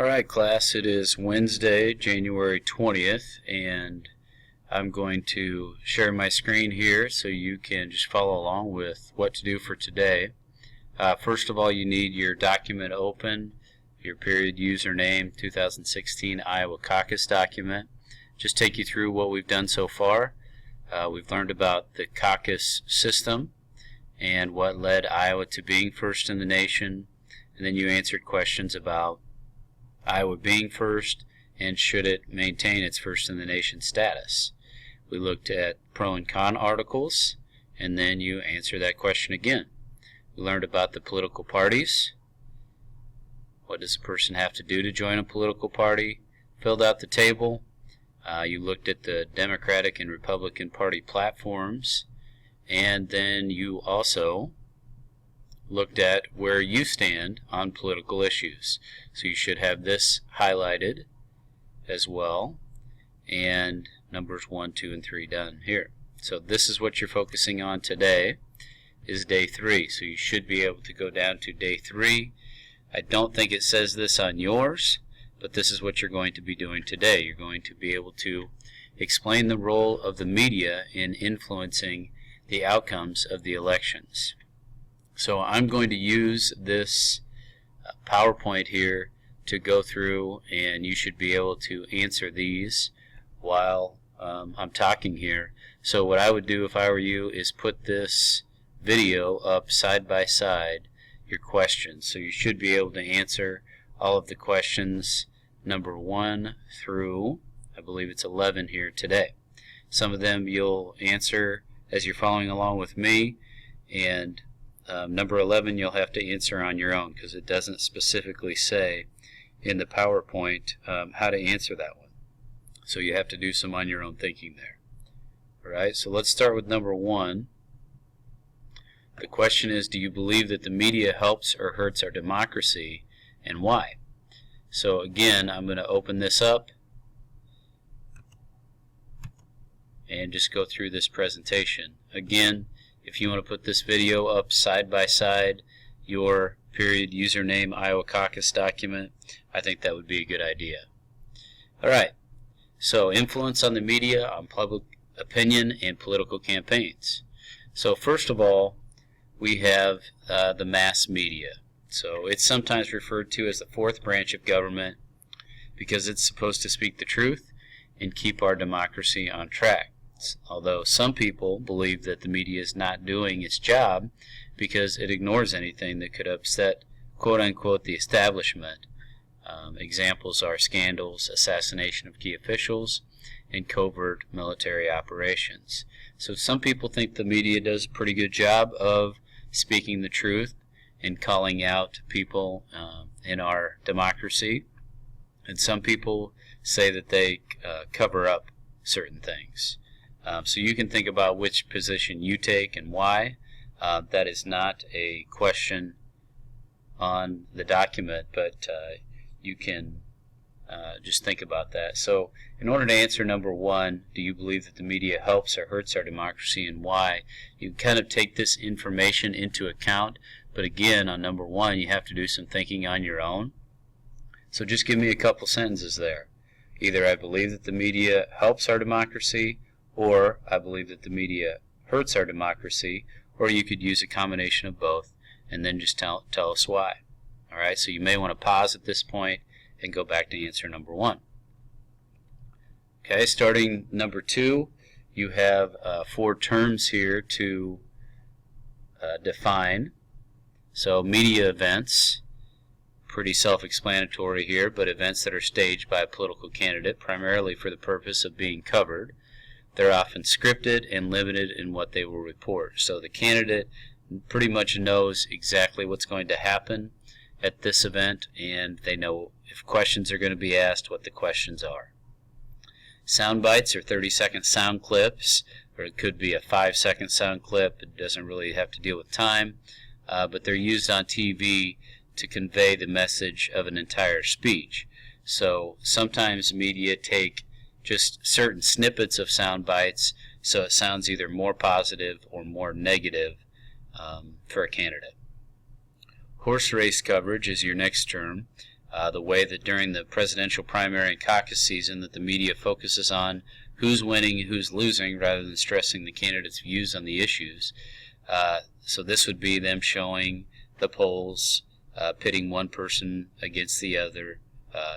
Alright class, it is Wednesday, January 20th, and I'm going to share my screen here so you can just follow along with what to do for today. First of all, you need your document open, your period username 2016 Iowa Caucus document. Just take you through what we've done so far. We've learned about the caucus system and what led Iowa to being first in the nation, and then you answered questions about Iowa being first and should it maintain its first in the nation status. We looked at pro and con articles, and then you answer that question again. We learned about the political parties. What does a person have to do to join a political party? Filled out the table. You looked at the Democratic and Republican Party platforms, and then you also looked at where you stand on political issues. So you should have this highlighted as well, and numbers 1, 2, and 3 done here. So this is what you're focusing on today, is day 3. So you should be able to go down to day 3. I don't think it says this on yours, but this is what you're going to be doing today. You're going to be able to explain the role of the media in influencing the outcomes of the elections. So I'm going to use this PowerPoint here to go through, and you should be able to answer these while I'm talking here. So what I would do if I were you is put this video up side by side your questions. So you should be able to answer all of the questions number 1 through, I believe it's 11 here today. Some of them you'll answer as you're following along with me, and number 11 you'll have to answer on your own because it doesn't specifically say in the PowerPoint how to answer that one. So you have to do some on your own thinking there. Alright, so let's start with number 1. The question is, do you believe that the media helps or hurts our democracy, and why? So again, I'm going to open this up and just go through this presentation. Again, if you want to put this video up side by side your period username Iowa Caucus document, I think that would be a good idea. Alright, so influence on the media, on public opinion, and political campaigns. So first of all, we have the mass media. So it's sometimes referred to as the fourth branch of government because it's supposed to speak the truth and keep our democracy on track. Although some people believe that the media is not doing its job because it ignores anything that could upset, quote-unquote, the establishment. Examples are scandals, assassination of key officials, and covert military operations. So some people think the media does a pretty good job of speaking the truth and calling out people in our democracy, and some people say that they cover up certain things. So you can think about which position you take and why. That is not a question on the document, but you can just think about that. So in order to answer number 1, do you believe that the media helps or hurts our democracy, and why, you kind of take this information into account, but again, on number 1, you have to do some thinking on your own. So just give me a couple sentences there. Either I believe that the media helps our democracy, or I believe that the media hurts our democracy, or you could use a combination of both and then just tell us why. Alright, so you may want to pause at this point and go back to answer number 1. Okay, starting number 2, you have 4 terms here to define. So media events, pretty self-explanatory here, but events that are staged by a political candidate primarily for the purpose of being covered. They're often scripted and limited in what they will report. So the candidate pretty much knows exactly what's going to happen at this event, and they know if questions are going to be asked, what the questions are. Sound bites are 30-second sound clips, or it could be a 5-second sound clip. It doesn't really have to deal with time, but they're used on TV to convey the message of an entire speech. So sometimes media take just certain snippets of sound bites so it sounds either more positive or more negative for a candidate. Horse race coverage is your next term. The way that during the presidential primary and caucus season that the media focuses on who's winning and who's losing rather than stressing the candidates' views on the issues. So this would be them showing the polls, pitting one person against the other.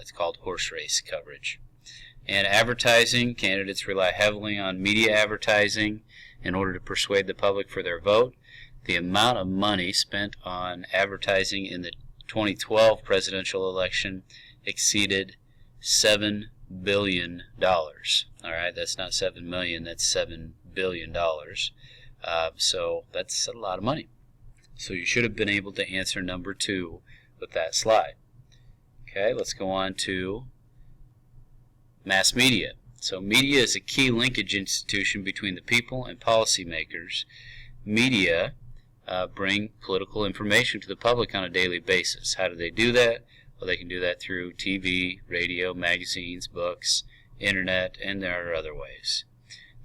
It's called horse race coverage. And advertising, candidates rely heavily on media advertising in order to persuade the public for their vote. The amount of money spent on advertising in the 2012 presidential election exceeded $7 billion. Alright, that's not 7 million, that's $7 billion. So that's a lot of money. So you should have been able to answer number 2 with that slide. Okay, let's go on to mass media. So media is a key linkage institution between the people and policymakers. Media bring political information to the public on a daily basis. How do they do that? Well, they can do that through TV, radio, magazines, books, internet, and there are other ways.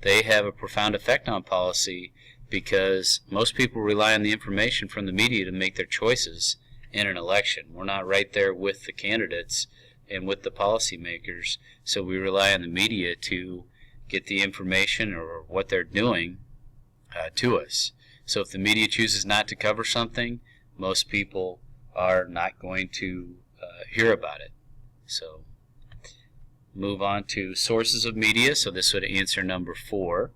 They have a profound effect on policy because most people rely on the information from the media to make their choices in an election. We're not right there with the candidates and with the policymakers, so we rely on the media to get the information or what they're doing to us. So if the media chooses not to cover something, most people are not going to hear about it. So move on to sources of media. So this would answer number 4.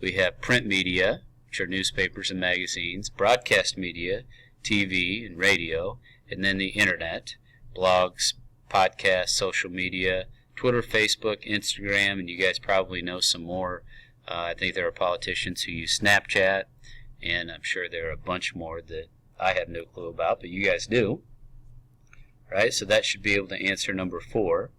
We have print media, which are newspapers and magazines, broadcast media, TV and radio, and then the internet, blogs, podcasts, social media, Twitter, Facebook, Instagram, and you guys probably know some more. I think there are politicians who use Snapchat, and I'm sure there are a bunch more that I have no clue about, but you guys do. Right, so that should be able to answer number 4.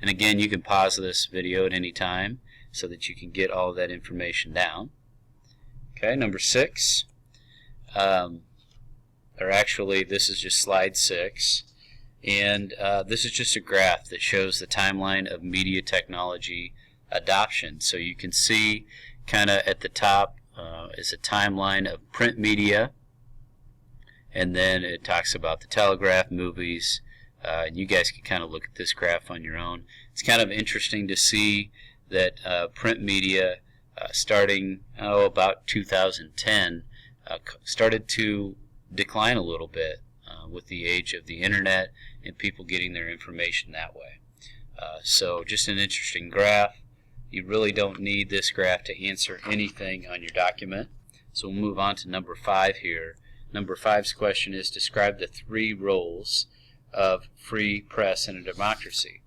And again, you can pause this video at any time so that you can get all of that information down. Okay, number 6. Or actually, this is just slide 6. And this is just a graph that shows the timeline of media technology adoption. So you can see kind of at the top is a timeline of print media, and then it talks about the telegraph, movies, and you guys can kind of look at this graph on your own. It's kind of interesting to see that print media starting about 2010 started to decline a little bit with the age of the internet and people getting their information that way. So just an interesting graph. You really don't need this graph to answer anything on your document. So we'll move on to number 5 here. Number 5's question is, describe the 3 roles of free press in a democracy.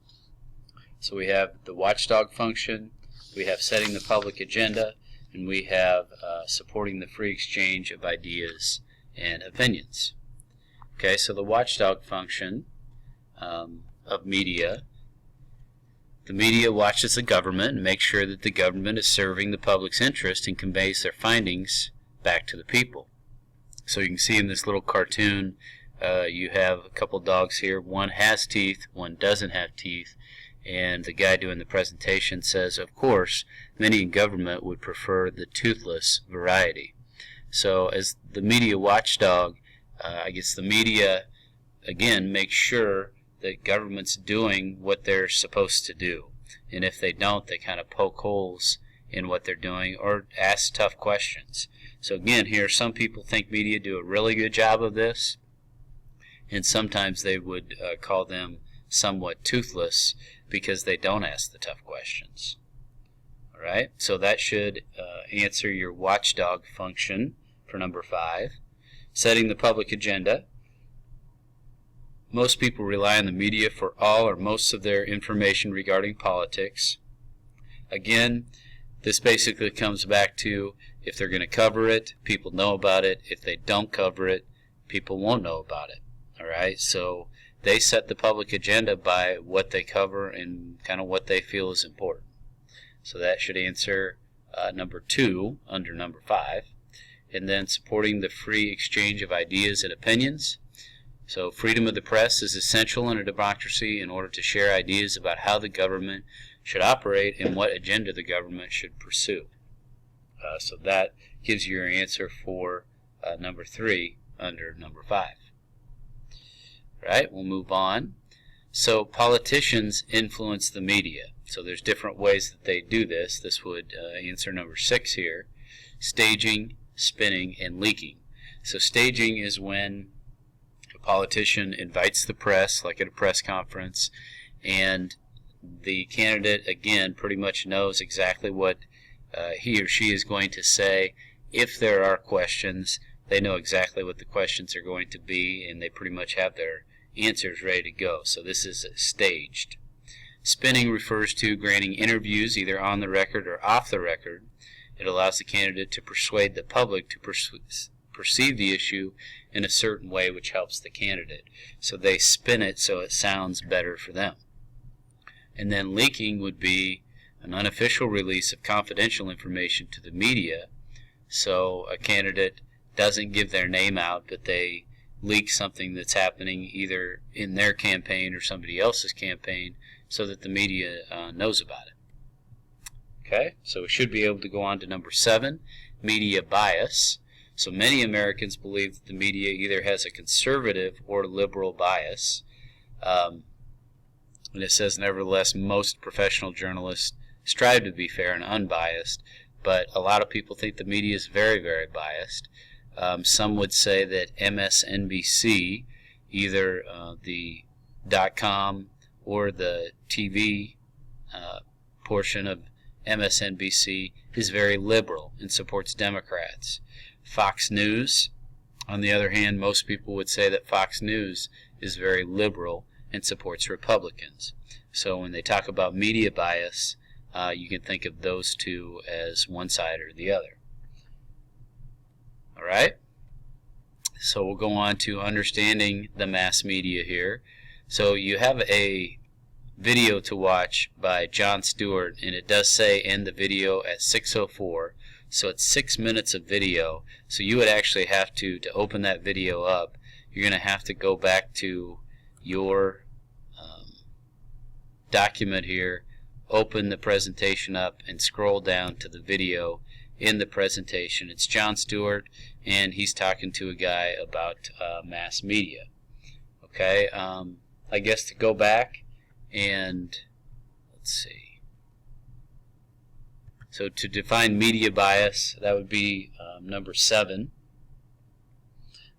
So we have the watchdog function, we have setting the public agenda, and we have supporting the free exchange of ideas and opinions. Okay, so the watchdog function of media. The media watches the government and makes sure that the government is serving the public's interest and conveys their findings back to the people. So you can see in this little cartoon you have a couple dogs here. One has teeth, one doesn't have teeth, and the guy doing the presentation says, of course, many in government would prefer the toothless variety. So as the media watchdog, I guess the media, again, makes sure that government's doing what they're supposed to do. And if they don't, they kind of poke holes in what they're doing or ask tough questions. So again, here, some people think media do a really good job of this, and sometimes they would call them somewhat toothless because they don't ask the tough questions. Alright, so that should answer your watchdog function for number 5. Setting the public agenda. Most people rely on the media for all or most of their information regarding politics. Again, this basically comes back to if they're going to cover it, people know about it. If they don't cover it, people won't know about it. Alright, so they set the public agenda by what they cover and kind of what they feel is important. So that should answer number 2 under number 5. And then supporting the free exchange of ideas and opinions. So freedom of the press is essential in a democracy in order to share ideas about how the government should operate and what agenda the government should pursue. So that gives you your answer for number 3 under number 5. Right, we'll move on. So politicians influence the media. So there's different ways that they do this. This would answer number 6 here. Staging, spinning, and leaking. So staging is when a politician invites the press, like at a press conference, and the candidate, again, pretty much knows exactly what he or she is going to say. If there are questions, they know exactly what the questions are going to be, and they pretty much have their answers ready to go. So this is staged. Spinning refers to granting interviews either on the record or off the record. It allows the candidate to persuade the public to perceive the issue in a certain way, which helps the candidate. So they spin it so it sounds better for them. And then leaking would be an unofficial release of confidential information to the media. So a candidate doesn't give their name out, but they leak something that's happening either in their campaign or somebody else's campaign so that the media knows about it. Okay, so we should be able to go on to number 7, media bias. So many Americans believe that the media either has a conservative or liberal bias. And it says, nevertheless, most professional journalists strive to be fair and unbiased, but a lot of people think the media is very, very biased. Some would say that MSNBC, either the .com or the TV portion of MSNBC, is very liberal and supports Democrats. Fox News, on the other hand, most people would say that Fox News is very liberal and supports Republicans. So when they talk about media bias, you can think of those two as one side or the other. Alright, so we'll go on to understanding the mass media here. So you have a video to watch by Jon Stewart, and it does say end the video at 6:04, so it's 6 minutes of video. So you would actually have to open that video up, you're going to have to go back to your document here, open the presentation up, and scroll down to the video in the presentation. It's Jon Stewart, and he's talking to a guy about mass media. Okay, I guess to go back and let's see. So to define media bias, that would be number 7.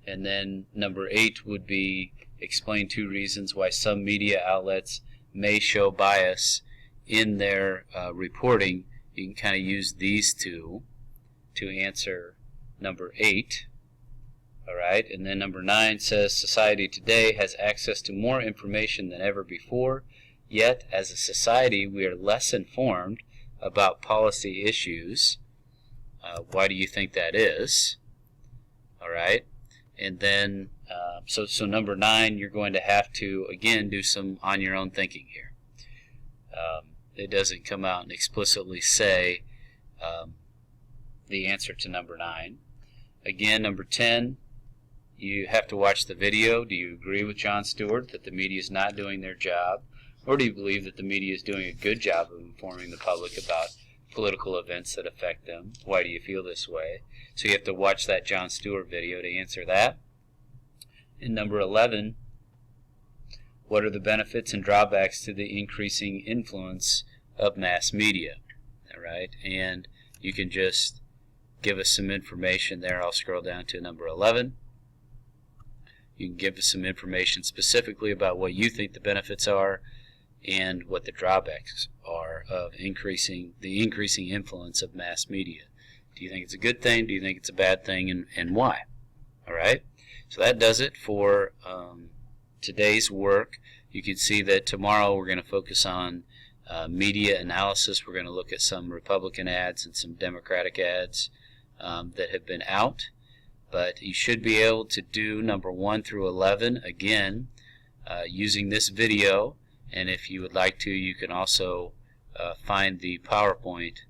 And then number 8 would be explain 2 reasons why some media outlets may show bias in their reporting. You can kind of use these two to answer number 8. Alright, and then number 9 says society today has access to more information than ever before, yet as a society we are less informed about policy issues. Why do you think that is? Alright, and then so number 9, you're going to have to again do some on your own thinking here. It doesn't come out and explicitly say the answer to number 9. Again, number 10, you have to watch the video. Do you agree with Jon Stewart that the media is not doing their job? Or do you believe that the media is doing a good job of informing the public about political events that affect them? Why do you feel this way? So you have to watch that Jon Stewart video to answer that. And number 11, what are the benefits and drawbacks to the increasing influence of mass media? All right, and you can just give us some information there. I'll scroll down to number 11. You can give us some information specifically about what you think the benefits are and what the drawbacks are of the increasing influence of mass media. Do you think it's a good thing? Do you think it's a bad thing? And why? All right. So that does it for today's work. You can see that tomorrow we're going to focus on media analysis. We're going to look at some Republican ads and some Democratic ads that have been out. But you should be able to do number 1 through 11 again using this video. And if you would like to, you can also find the PowerPoint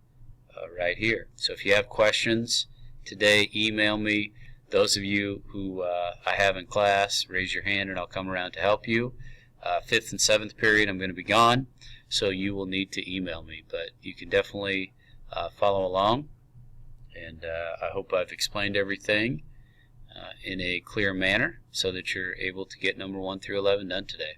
right here. So if you have questions today, email me. Those of you who I have in class, raise your hand and I'll come around to help you. 5th and 7th period I'm going to be gone, so you will need to email me. But you can definitely follow along, and I hope I've explained everything in a clear manner so that you're able to get number 1 through 11 done today.